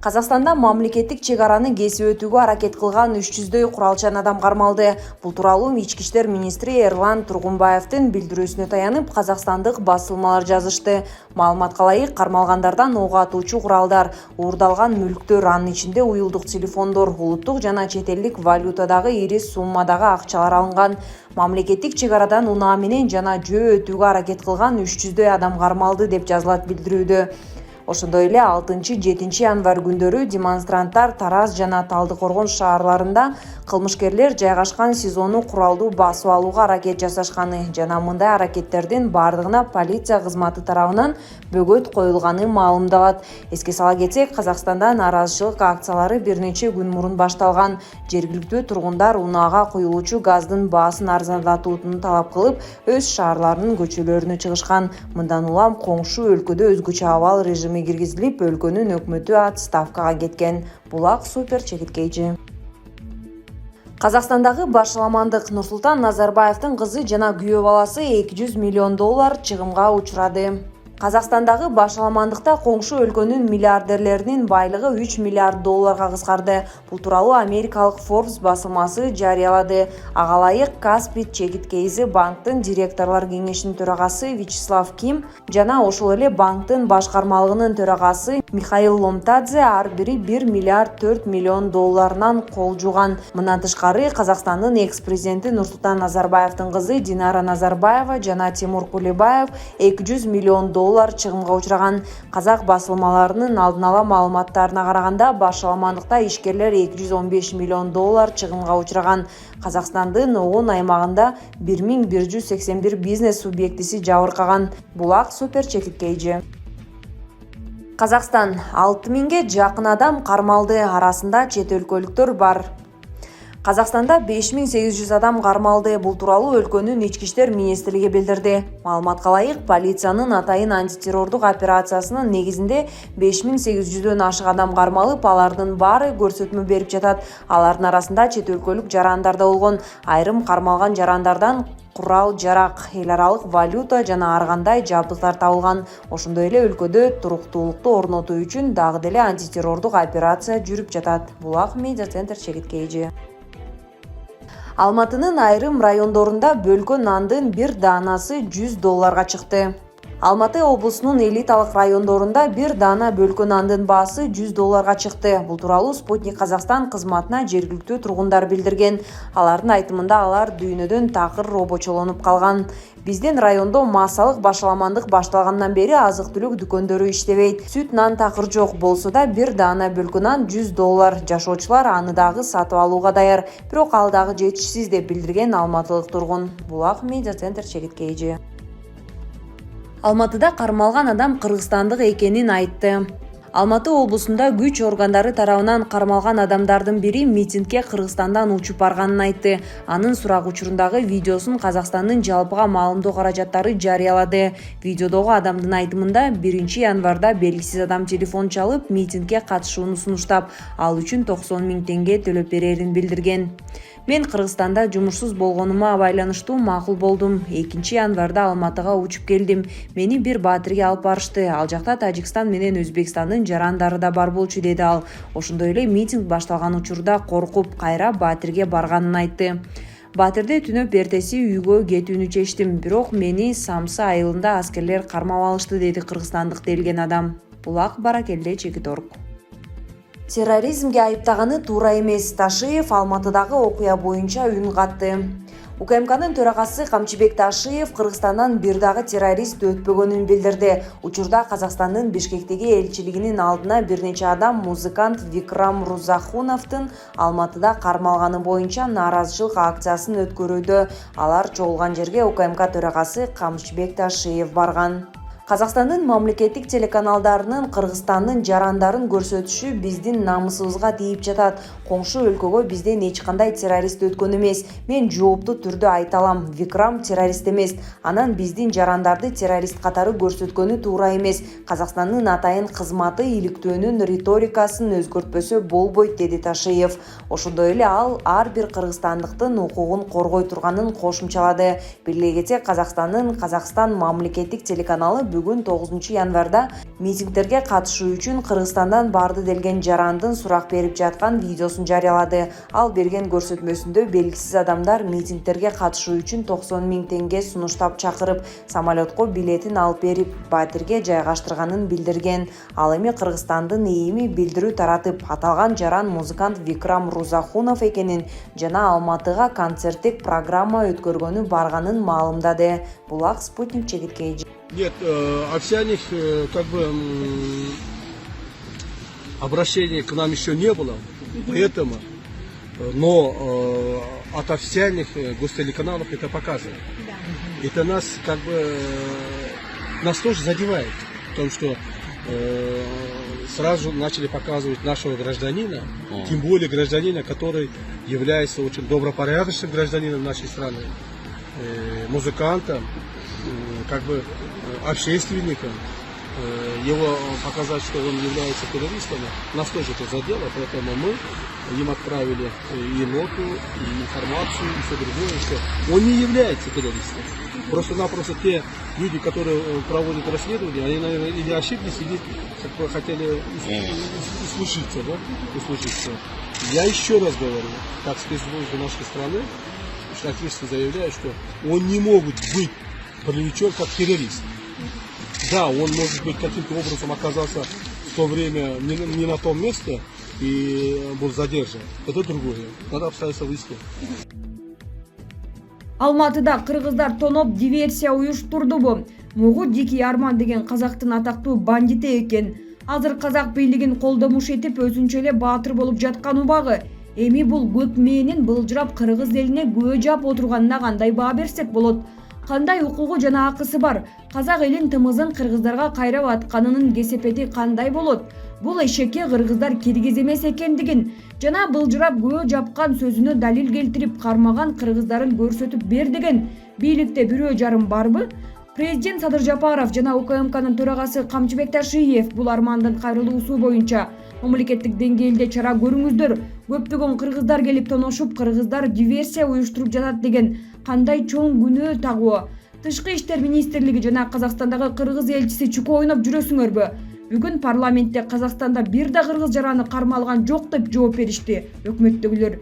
Қазақстанда мамлекеттик чек араны кесип өтүүгө аракет кылган 300дөй куралчан адам кармалды. Бул тууралуу Ички иштер министри Эрлан Тургунбаевдин билдирүүсүнө таянып, казакстандык басылмалар жазышты. Маалыматка ылайык, кармалгандардан ок атуучу куралдар, уурдалган мүлктөр, анын ичинде уюлдук телефондор, улуттук жана чет элдик валютадагы ири суммадагы акчалар алынган. Мамлекеттик чек арадан унаа менен жана жөө өтүүгө аракет кылган 300дөй адам кармалды деп жазылат билдирүүдө. Ошондой эле 6-7 январь күндөрү демонстранттар Тараз жана Талдыкоргон шаарларында кылмышкерлер жайгашкан СИЗОну куралдуу басып алууга аракет жасашканы жана мындай аракеттердин бардыгына полиция кызматы тарабынан бөгөт коюлганы маалымдалат. Эске сала кетсек, Казакстанда нааразычылык акциялары бир нече күн мурун башталган. Жергиликтүү тургундар унаага куюлуучу газдын баасын арзандатууну талап кылып, өз шаарларынын көчөлөрүнө чыгышкан. Мындан улам коңшу өлкөдө өзгөчө абал режими киргизилип, өлкөнүн өкмөтү отставкага кеткен. Булак супер чекиткейчи. Казакстандагы башаламандык Нурсултан Назарбаевдин кызы жана күйөө баласы $200 миллион чыгымга учурады. Казакстандагы башаламандыкта коңшу өлкөнүн миллиардерлеринин байлыгы $3 миллиард кыскарды. Бул тууралуу америкалык Forbes басылмасы жарыялады. Ага ылайык Каспий чекиткейзи банктын директорлор кеңешинин төрагасы Вячеслав Ким жана ошол эле банктын башкармалыгынын төрагасы Михаил Ломтадзе ар бири $1 миллиард 4 миллион кол жууган. Мындан тышкары Казакстандын экс-президенти Нурсултан Назарбаевдин кызы Динара Назарбаева жана Тимур Кулебаев $200 миллион чыгымга учураган. Казак басылмаларынын алдын ала маалыматтарына караганда, башаламандыкта ишкерлер $215 миллион чыгымга учураган. Казакстандын 10 аймагында 1181 бизнес субъектиси жабыркаган. Булак супер чекиткейчи. Казакстан 6000ге жакын адам кармалды, арасында чет өлкөлүктөр бар. Казакстанда 5800 адам кармалды. Бул тууралуу өлкөнүн ички иштер министрлиги билдирди. Маалыматка ылайык, полициянын атайын антитеррордук операциясынын негизинде 5800дөн ашык адам кармалып, алардын баары көрсөтмө берип жатат. Алардын арасында чет өлкөлүк жарандар да болгон. Айрым кармалган жарандардан курал-жарак, эл аралык валюта жана ар кандай жабдыктар табылган. Ошондой эле өлкөдө туруктуулукту орнотуу үчүн дагы деле антитеррордук операция жүрүп жатат. Булак медиа центр чекиткейчи. Алматынын айрым райондорунда бөлкө нандын бир даанасы $100 чыкты. Алматы облусунун элиталык райондорунда бир даана бөлкө нандын баасы $100 чыкты. Бул тууралуу Спутник Казакстан кызматына жергиликтүү тургундар билдирген. Алардын айтымында алар дүйнөдөн такыр робочолонуп калган. Биздин райондо массалык башаламандык башталгандан бери азык-түлүк дүкөндөрү иштебейт. Сүт нан такыр жок болсо да бир даана бөлкө нан $100. Жашоочулар аны дагы сатып алууга даяр. Бирок ал дагы жетишсиз деп билдирген алматылык тургун. Булак медиа центр чекиткейчи. Алматыда кармалган адам кыргызстандык экенин айтты. Алматы облусунда күч органдары тарабынан кармалган адамдардын бири митингге Кыргызстандан учуп барганын айтты. Анын сурак учурундагы видеосун Казакстандын жалпыга маалымдоо каражаттары жарыялады. Видеодогу адамдын айтымында 1 январда белгисиз адам телефон чалып, митингге катышууну сунуштап, ал үчүн 90 000 теңге төлөп берерин билдирген. Мен Кыргызстанда жумушсуз болгонума байланыштуу макул болдум. 2 январда Алматыга учуп келдим. Мени бир Баатирге алып барышты. Ал жакта Тажикстан менен Өзбекстандын жарандары да бар болчу, деди ал. Ошондой эле митинг башталган учурда коркуп кайра Баатирге барганын айтты. Баатирде түнөп эртеси үйгө кетүүнү чечтим, бирок мени Самсы айылында аскерлер кармап алышты, деди кыргызстандык делген адам. Булак Баракелде Чекиторг. Терроризмге айыптаганы туура эмес. Ташиев Алматыдагы окуя боюнча үн катты. УКМКнын төрагасы Камчыбек Ташиев Кыргызстандан бир дагы террорист өтпөгөнүн билдирди. Учурда Казакстандын Бишкектеги элчилигинин алдына бир нече адам музыкант Викрам Рузахуновдун Алматыда кармалганы боюнча нааразычылык акциясын өткөрүүдө. Алар чогулган жерге УКМК төрагасы Камчыбек Ташиев барган. Казакстандын мамлекеттик телеканалдарынын Кыргызстандын жарандарын көрсөтүшү биздин намысыбызга тийип жатат. Коңшу өлкөгө бизден эч кандай террорист өткөн эмес. Мен жооптуу түрдө айта алам, Викрам террорист эмес. Анан биздин жарандарды террорист катары көрсөткөнү туура эмес. Казакстандын атайын кызматы иликтөөнүн риторикасын өзгөртпөсө болбойт, деди Ташиев. Ошондой эле ал ар бир кыргызстандыктын укугун коргой турганын кошумчалады. Биле кетсек, Казакстандын Казакстан мамлекеттик телеканалы бүгүн 9 январда Митингтерге катышуу үчүн Кыргызстандан барды делген жарандын сурак берип жаткан видеосун жарыялады. Ал берген көрсөтмөсүндө белгисиз адамдар митингтерге катышуу үчүн 90 000 теңге сунуштап чакырып, самолетко билетин алып берип, батирге жайгаштырганын билдирген. Ал эми Кыргызстандын ИИМи билдирүү таратып, аталган жаран музыкант Викрам Рузахунов экенин жана Алматыга концерттик программа өткөргөнү барганын маалымдады. Булак Спутник чегиткей. Нет, официальных как бы обращений к нам еще не было, поэтому, но от официальных гостелеканалов это показывает. Это нас как бы нас тоже задевает, потому что сразу начали показывать нашего гражданина, тем более гражданина, который является очень добропорядочным гражданином нашей страны, музыкантом, как бы общественником, его показать, что он является террористом, нас тоже это задело, поэтому мы им отправили и ноту, и информацию, и все другое, что он не является террористом. Просто-напросто те люди, которые проводят расследование, они, наверное, или ошиблись, или хотели услужиться, да? Услужиться. Я еще раз говорю, как спецслужбы нашей страны, ответственно заявляю, что он не может быть привлечен как террорист. Да, он может быть каким-то образом оказался в то время не на том месте и был задержан. Это другое. Надо обстоятельства выяснить. Алматыда кыргыздар тоноп диверсия уюштурдубу? Могу Дикий Арман деген казактын атактуу бандити экен. Азыр казак бийлигин колдомуш этип өзүнчө эле баатыр болуп жаткан убагы. Эми бул көк мээнин былжырап кыргыз элине күбө жаап отурганына кандай баа берсек болот? Кандай укугу жана акысы бар? Казак элин тымызын кыргыздарга кайрап атканынын кесепети кандай болот? Бул эшекке кыргыздар киргиз эмес экендигин жана былжырап күбө жапкан сөзүнө далил келтирип кармаган кыргыздарын көрсөтүп бер деген бийликте бирөө жарым барбы? Президент Садыр Жапаров жана УКМКнын төрагасы Камчыбек Ташиев бул армандын кайрылуусу боюнча мамлекеттик деңгээлде чара көрүңүздөр. Көптөгөн кыргыздар келип тоношуп, кыргыздар диверсия уюштуруп жатат деген кандай чоң күнөө тагуу. Тышкы иштер министрлиги жана Казакстандагы кыргыз элчиси чуко ойноп жүрөсүңөрбү? Бүгүн парламентте Казакстанда бир да кыргыз жараны кармалган жок деп жооп беришти өкмөттөгүлөр.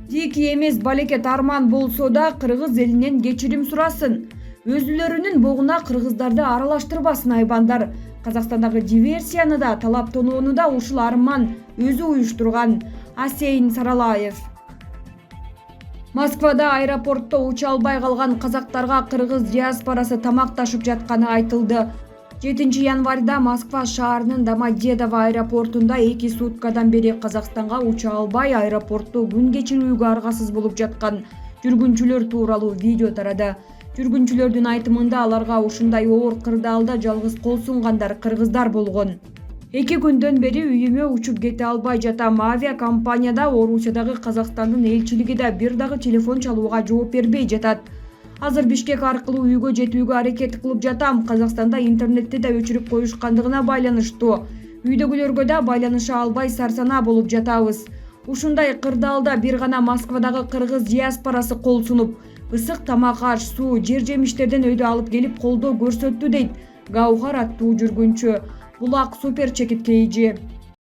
Дикий эмес балекет арман болсо да кыргыз элинен кечирим сурасын. Өзүлөрүнүн богуна кыргыздарды аралаштырбасын айбандар. Казакстандагы диверсияны да, талап тоноону да ушул арман өзү уюштурган. Асейин Саралаев. Москвада аэропортто уча албай калган казактарга кыргыз диаспорасы тамакташып жатканы айтылды. 7 январда Москва шаарынын Домодедово аэропортунда 2 суткадан бери Казакстанга уча албай аэропортто күн кечирүүгө аргасыз болуп жаткан жүргүнчүлөр тууралуу видео тарады. Жүргүнчүлөрдүн айтымында аларга ушундай оор кырдаалда жалгыз кол сунгандар кыргыздар болгон. 2 күндөн бери үйүмө учуп кете албай жатам. Авиакомпанияда Орусиядагы Казакстандын элчилиги да бир дагы телефон чалууга жооп бербей жатат. Азыр Бишкек аркылуу үйгө жетүүгө аракет кылып жатам. Казакстанда интернетти да өчүрүп коюшкандыгына байланыштуу. Үйдөгүлөргө да байланыша албай сарсанаа болуп жатабыз. Ушундай кырдаалда бир гана Москвадагы кыргыз диаспорасы кол сунуп, ысык тамак, аш, суу, жер жемиштерден өйдө алып келип колдоо көрсөттү дейт Гаухар аттуу жүргүнчү. Булак Супер чекит KG.